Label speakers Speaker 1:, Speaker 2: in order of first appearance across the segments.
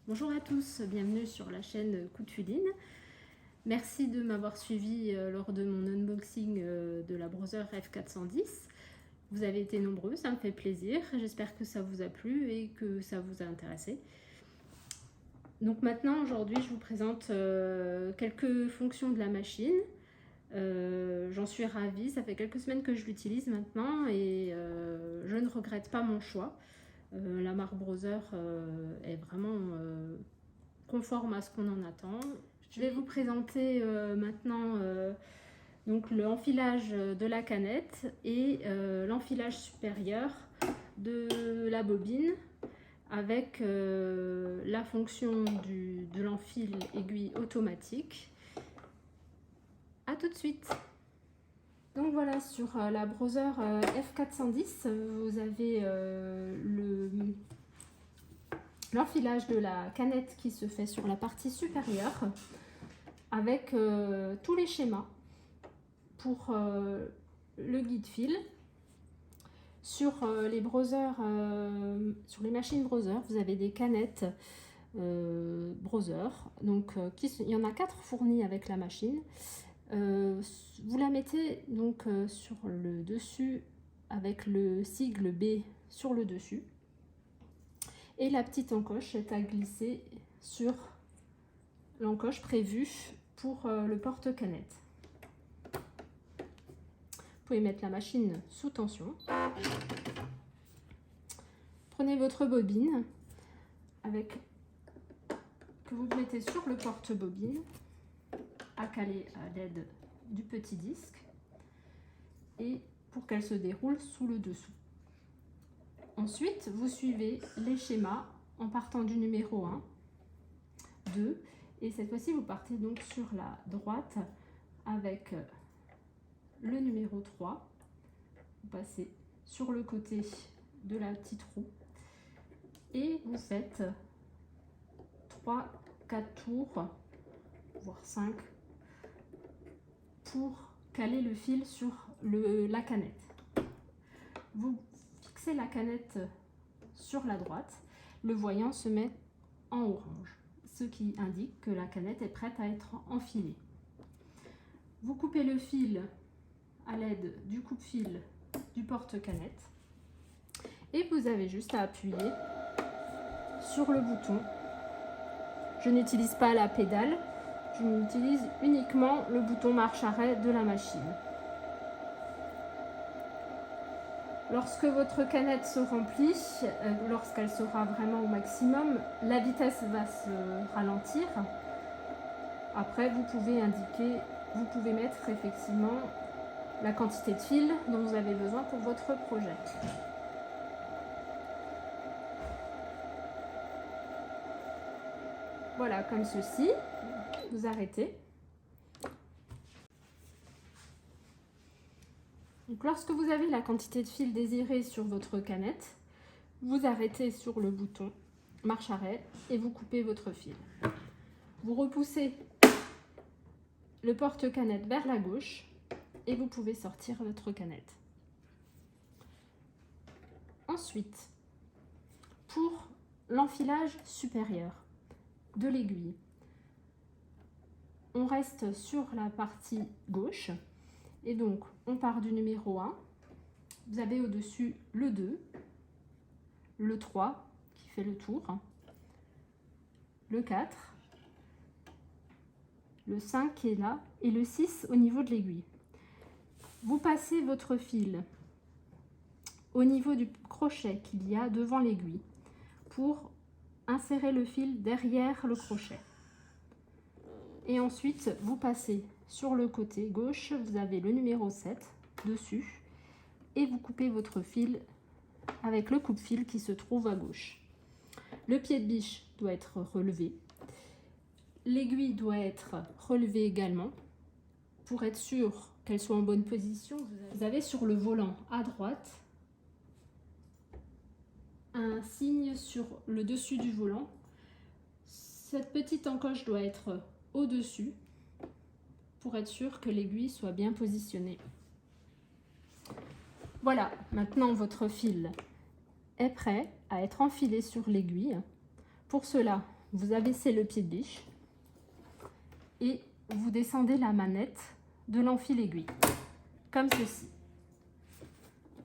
Speaker 1: Bonjour à tous, bienvenue sur la chaîne Coup de Fuline. Merci de m'avoir suivi lors de mon unboxing de la Brother F410. Vous avez été nombreux, ça me fait plaisir. J'espère que ça vous a plu et que ça vous a intéressé. Donc maintenant, aujourd'hui, je vous présente quelques fonctions de la machine. J'en suis ravie, ça fait quelques semaines que je l'utilise maintenant et je ne regrette pas mon choix. La marque Brother est vraiment conforme à ce qu'on en attend. Je vais vous présenter maintenant donc l'enfilage de la canette et l'enfilage supérieur de la bobine avec la fonction de l'enfil aiguille automatique. A tout de suite. Donc voilà, sur la Brother F410, vous avez l'enfilage de la canette qui se fait sur la partie supérieure avec tous les schémas pour le guide fil. Sur les Brother, sur les machines Brother, vous avez des canettes Brother. Donc il y en a 4 fournies avec la machine. Vous la mettez donc sur le dessus avec le sigle B sur le dessus. Et la petite encoche est à glisser sur l'encoche prévue pour le porte-canette. Vous pouvez mettre la machine sous tension. Prenez votre bobine que vous mettez sur le porte-bobine à caler à l'aide du petit disque et pour qu'elle se déroule sous le dessous. Ensuite, vous suivez les schémas en partant du numéro 1, 2, et cette fois-ci, vous partez donc sur la droite avec le numéro 3. Vous passez sur le côté de la petite roue et vous faites 3, 4 tours, voire 5, pour caler le fil sur la canette. Vous fixez la canette sur la droite, le voyant se met en orange, ce qui indique que la canette est prête à être enfilée. Vous coupez le fil à l'aide du coupe-fil du porte-canette et vous avez juste à appuyer sur le bouton. Je n'utilise pas la pédale, j'utilise uniquement le bouton marche-arrêt de la machine. Lorsque votre canette se remplit, lorsqu'elle sera vraiment au maximum, la vitesse va se ralentir. Après, vous pouvez mettre effectivement la quantité de fil dont vous avez besoin pour votre projet. Voilà, comme ceci, vous arrêtez. Donc, lorsque vous avez la quantité de fil désirée sur votre canette, vous arrêtez sur le bouton marche-arrêt et vous coupez votre fil. Vous repoussez le porte-canette vers la gauche et vous pouvez sortir votre canette. Ensuite, pour l'enfilage supérieur de l'aiguille, on reste sur la partie gauche et donc on part du numéro 1. Vous avez au-dessus le 2, le 3 qui fait le tour, le 4, le 5 qui est là et le 6 au niveau de l'aiguille. Vous passez votre fil au niveau du crochet qu'il y a devant l'aiguille pour insérer le fil derrière le crochet. Et ensuite, vous passez sur le côté gauche, vous avez le numéro 7 dessus et vous coupez votre fil avec le coupe-fil qui se trouve à gauche. Le pied de biche doit être relevé. L'aiguille doit être relevée également pour être sûr qu'elle soit en bonne position. Vous avez sur le volant à droite un signe sur le dessus du volant. Cette petite encoche doit être au-dessus pour être sûr que l'aiguille soit bien positionnée. Voilà, maintenant votre fil est prêt à être enfilé sur l'aiguille. Pour cela, vous abaissez le pied de biche et vous descendez la manette de l'enfil-aiguille, comme ceci.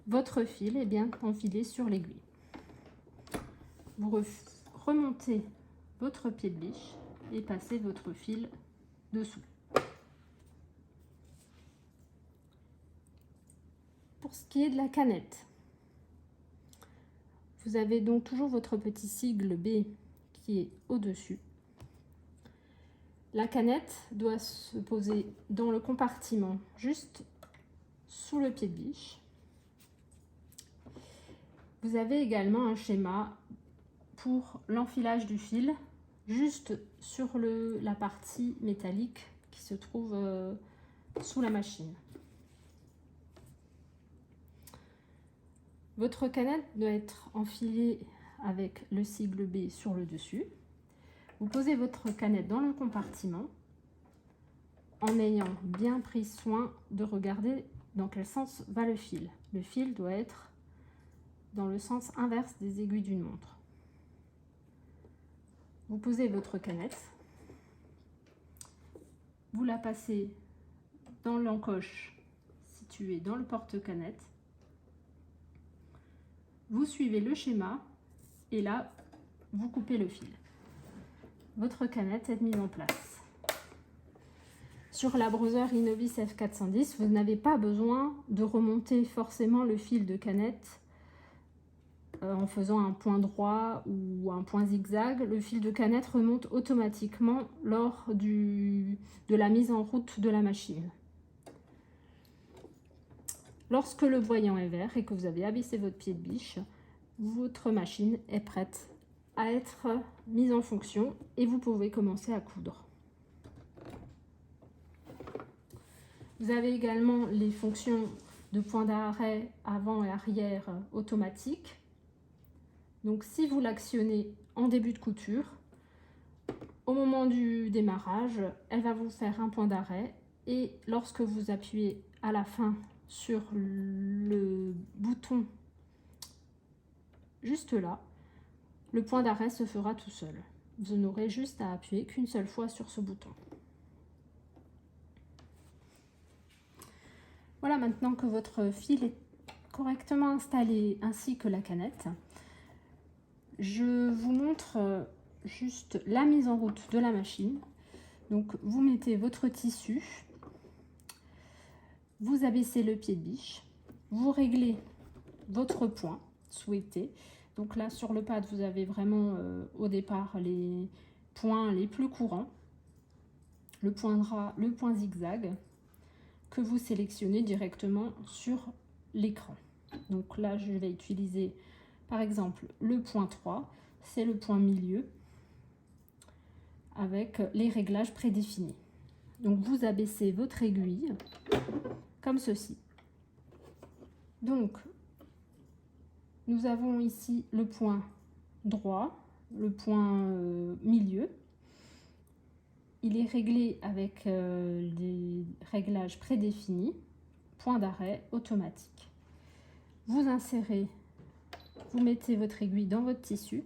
Speaker 1: Votre fil est bien enfilé sur l'aiguille. Vous remontez votre pied de biche et passez votre fil dessous. Pour ce qui est de la canette, vous avez donc toujours votre petit sigle B qui est au-dessus. La canette doit se poser dans le compartiment juste sous le pied de biche. Vous avez également un schéma pour l'enfilage du fil juste sur la partie métallique qui se trouve sous la machine. Votre canette doit être enfilée avec le sigle B sur le dessus. Vous posez votre canette dans le compartiment en ayant bien pris soin de regarder dans quel sens va le fil. Le fil doit être dans le sens inverse des aiguilles d'une montre. Vous posez votre canette, vous la passez dans l'encoche située dans le porte-canette, vous suivez le schéma et là, vous coupez le fil. Votre canette est mise en place. Sur la Brother Innovis F410, vous n'avez pas besoin de remonter forcément le fil de canette en faisant un point droit ou un point zigzag. Le fil de canette remonte automatiquement lors de la mise en route de la machine. Lorsque le voyant est vert et que vous avez abaissé votre pied de biche, votre machine est prête à être mise en fonction et vous pouvez commencer à coudre. Vous avez également les fonctions de point d'arrêt avant et arrière automatique. Donc si vous l'actionnez en début de couture, au moment du démarrage, elle va vous faire un point d'arrêt et lorsque vous appuyez à la fin sur le bouton juste là, le point d'arrêt se fera tout seul. Vous n'aurez juste à appuyer qu'une seule fois sur ce bouton. Voilà, maintenant que votre fil est correctement installé ainsi que la canette, je vous montre juste la mise en route de la machine. Donc vous mettez votre tissu, vous abaissez le pied de biche, vous réglez votre point souhaité. Donc là sur le pad vous avez vraiment au départ les points les plus courants, le point gras, le point zigzag, que vous sélectionnez directement sur l'écran. Donc là je vais utiliser par exemple le point 3, c'est le point milieu avec les réglages prédéfinis. Donc vous abaissez votre aiguille comme ceci. Donc nous avons ici le point droit, le point milieu. Il est réglé avec des réglages prédéfinis, point d'arrêt automatique. Vous insérez, vous mettez votre aiguille dans votre tissu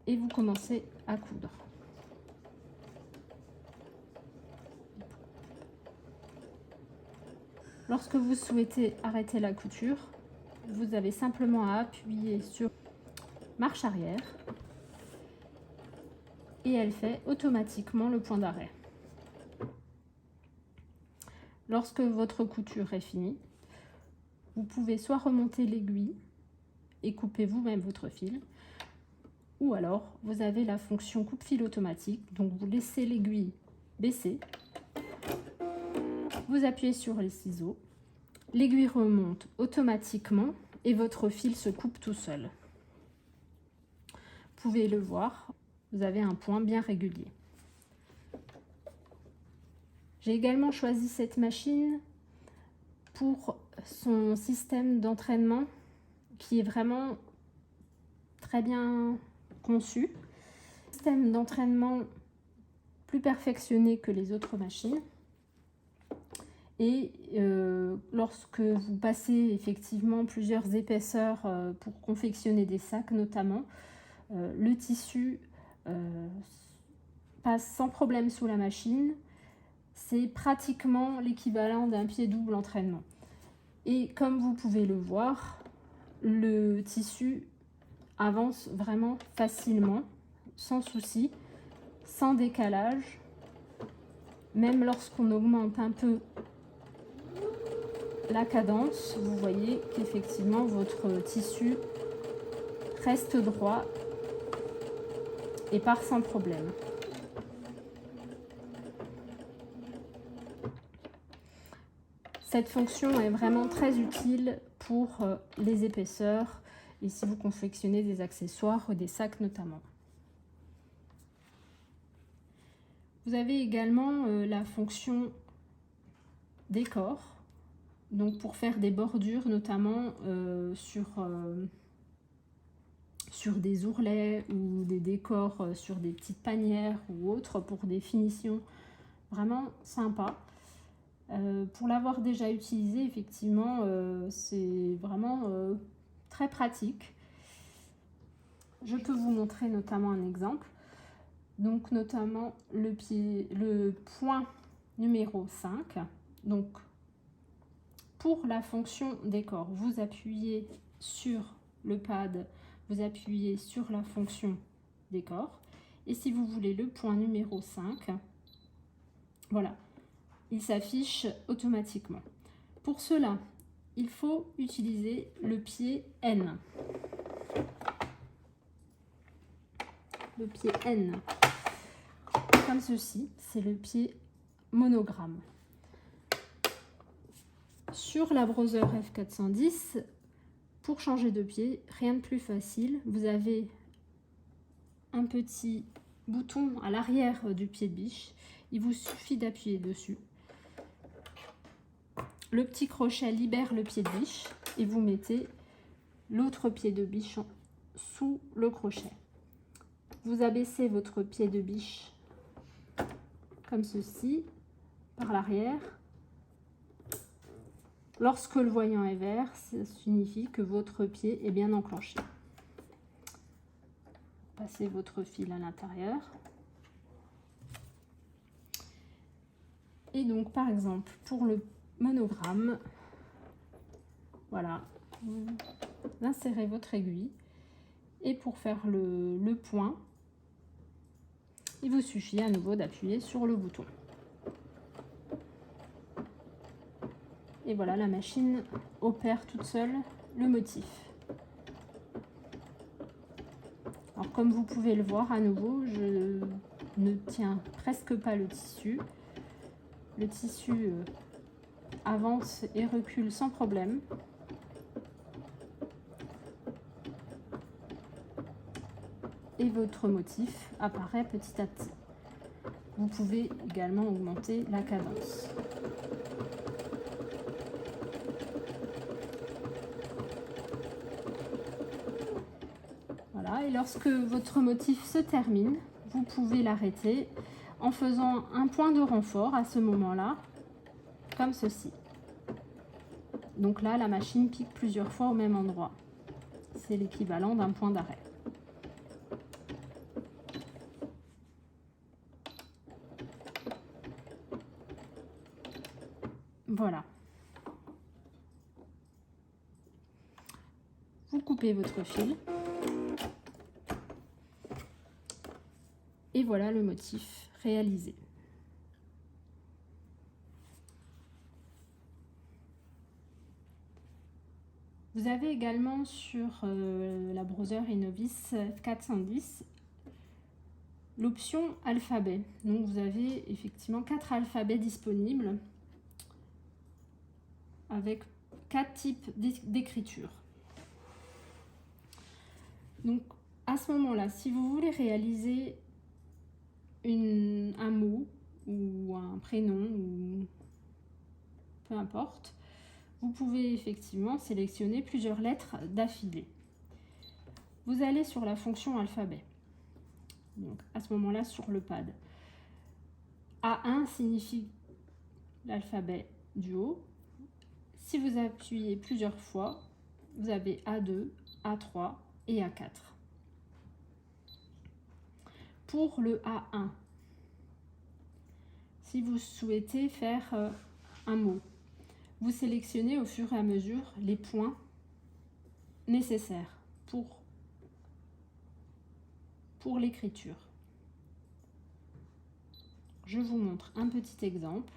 Speaker 1: et vous commencez à coudre. Lorsque vous souhaitez arrêter la couture, vous avez simplement à appuyer sur marche arrière et elle fait automatiquement le point d'arrêt. Lorsque votre couture est finie, vous pouvez soit remonter l'aiguille et couper vous-même votre fil, ou alors vous avez la fonction coupe-fil automatique, donc vous laissez l'aiguille baisser, vous appuyez sur les ciseaux, l'aiguille remonte automatiquement et votre fil se coupe tout seul. Vous pouvez le voir, vous avez un point bien régulier. J'ai également choisi cette machine pour son système d'entraînement qui est vraiment très bien conçu. Système d'entraînement plus perfectionné que les autres machines. Et lorsque vous passez effectivement plusieurs épaisseurs pour confectionner des sacs notamment, le tissu passe sans problème sous la machine. C'est pratiquement l'équivalent d'un pied double entraînement. Et comme vous pouvez le voir, le tissu avance vraiment facilement, sans souci, sans décalage. Même lorsqu'on augmente un peu la cadence, vous voyez qu'effectivement votre tissu reste droit et part sans problème. Cette fonction est vraiment très utile pour les épaisseurs et si vous confectionnez des accessoires ou des sacs notamment. Vous avez également la fonction décor, donc pour faire des bordures notamment sur des ourlets ou des décors sur des petites panières ou autres pour des finitions vraiment sympas. Pour l'avoir déjà utilisé, effectivement, c'est vraiment très pratique. Je peux vous montrer notamment un exemple. Donc notamment le point numéro 5. Donc pour la fonction décor, vous appuyez sur le pad, vous appuyez sur la fonction décor. Et si vous voulez le point numéro 5, voilà, il s'affiche automatiquement. Pour cela, il faut utiliser le pied N. Le pied N, comme ceci, c'est le pied monogramme. Sur la Brother F410, pour changer de pied, rien de plus facile. Vous avez un petit bouton à l'arrière du pied de biche. Il vous suffit d'appuyer dessus. Le petit crochet libère le pied de biche et vous mettez l'autre pied de biche sous le crochet. Vous abaissez votre pied de biche comme ceci, par l'arrière. Lorsque le voyant est vert, ça signifie que votre pied est bien enclenché. Passez votre fil à l'intérieur. Et donc, par exemple, pour le monogramme, voilà, vous insérez votre aiguille. Et pour faire le point, il vous suffit à nouveau d'appuyer sur le bouton. Et voilà, la machine opère toute seule le motif. Alors comme vous pouvez le voir à nouveau, je ne tiens presque pas le tissu. Le tissu avance et recule sans problème. Et votre motif apparaît petit à petit. Vous pouvez également augmenter la cadence. Voilà, et lorsque votre motif se termine, vous pouvez l'arrêter en faisant un point de renfort à ce moment-là, comme ceci. Donc là, la machine pique plusieurs fois au même endroit. C'est l'équivalent d'un point d'arrêt. Voilà. Vous coupez votre fil. Et voilà le motif réalisé. Vous avez également sur la Brother Innovis F410 l'option alphabet. Donc vous avez effectivement 4 alphabets disponibles avec 4 types d'écriture. Donc à ce moment-là, si vous voulez réaliser un mot ou un prénom ou peu importe, vous pouvez effectivement sélectionner plusieurs lettres d'affilée. Vous allez sur la fonction alphabet. Donc à ce moment-là sur le pad. A1 signifie l'alphabet du haut. Si vous appuyez plusieurs fois, vous avez A2, A3 et A4. pour le A1. Si vous souhaitez faire un mot, vous sélectionnez au fur et à mesure les points nécessaires pour l'écriture. Je vous montre un petit exemple.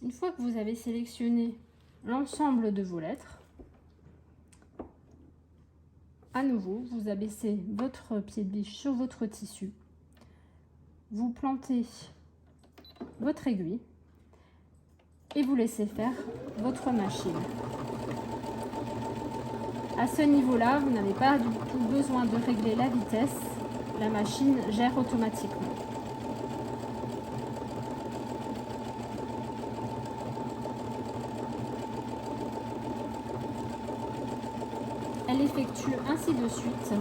Speaker 1: Une fois que vous avez sélectionné l'ensemble de vos lettres, à nouveau, vous abaissez votre pied de biche sur votre tissu, vous plantez votre aiguille et vous laissez faire votre machine. À ce niveau-là, vous n'avez pas du tout besoin de régler la vitesse, la machine gère automatiquement. Elle effectue ainsi de suite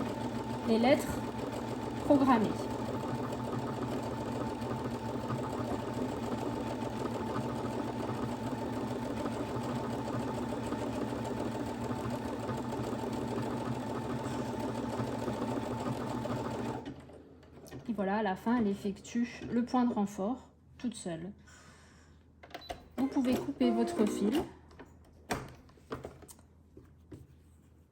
Speaker 1: les lettres programmées. Et voilà, à la fin, elle effectue le point de renfort toute seule. Vous pouvez couper votre fil.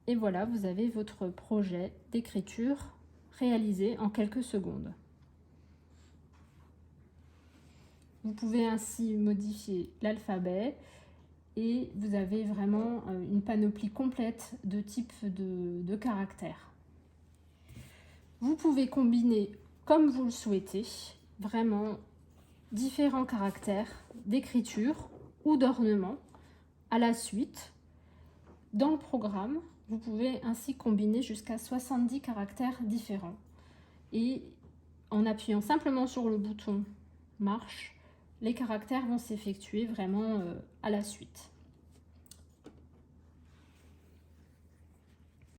Speaker 1: Et voilà, vous avez votre projet d'écriture réalisé en quelques secondes. Vous pouvez ainsi modifier l'alphabet et vous avez vraiment une panoplie complète de types de caractères. Vous pouvez combiner, comme vous le souhaitez, vraiment différents caractères d'écriture ou d'ornement à la suite. Dans le programme, vous pouvez ainsi combiner jusqu'à 70 caractères différents. Et en appuyant simplement sur le bouton Marche, les caractères vont s'effectuer vraiment à la suite.